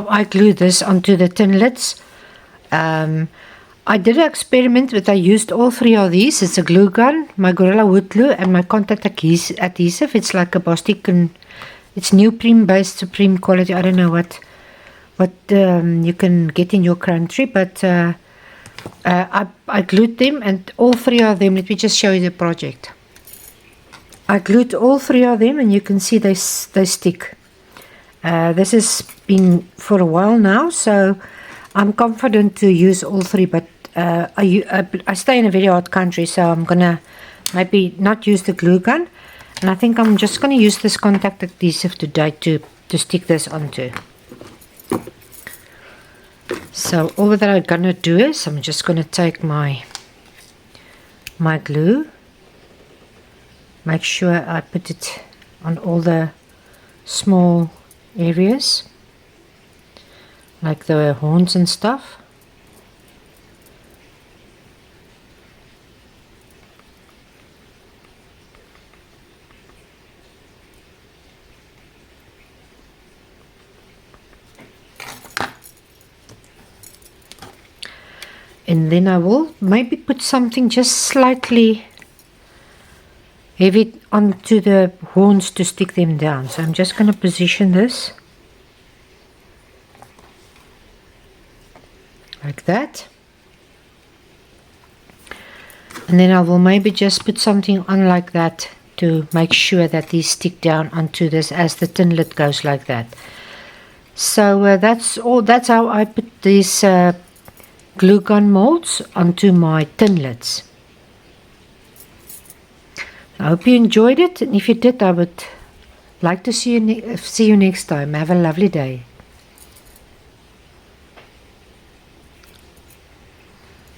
I glue this onto the tin lids. I did an experiment, but I used all three of these. It's a glue gun, my Gorilla Wood glue, and my contact adhesive. It's like a bostik, and it's neoprene based, supreme quality. I don't know what you can get in your country, but I glued them, and all three of them. Let me just show you the project. I glued all three of them, and you can see they stick. This has been for a while now, so I'm confident to use all three, but I stay in a very hot country, so I'm gonna maybe not use the glue gun, and I think I'm just gonna use this contact adhesive today to stick this onto. So all that I'm gonna do is I'm just gonna take my glue, make sure I put it on all the small areas like the horns and stuff. And then I will maybe put something just slightly heavy onto the horns to stick them down. So I'm just going to position this like that. And then I will maybe just put something on like that to make sure that these stick down onto this as the tin lid goes like that. So that's all. That's how I put these glue gun molds onto my tin lids. I hope you enjoyed it, and if you did, I would like to see you next time. Have a lovely day.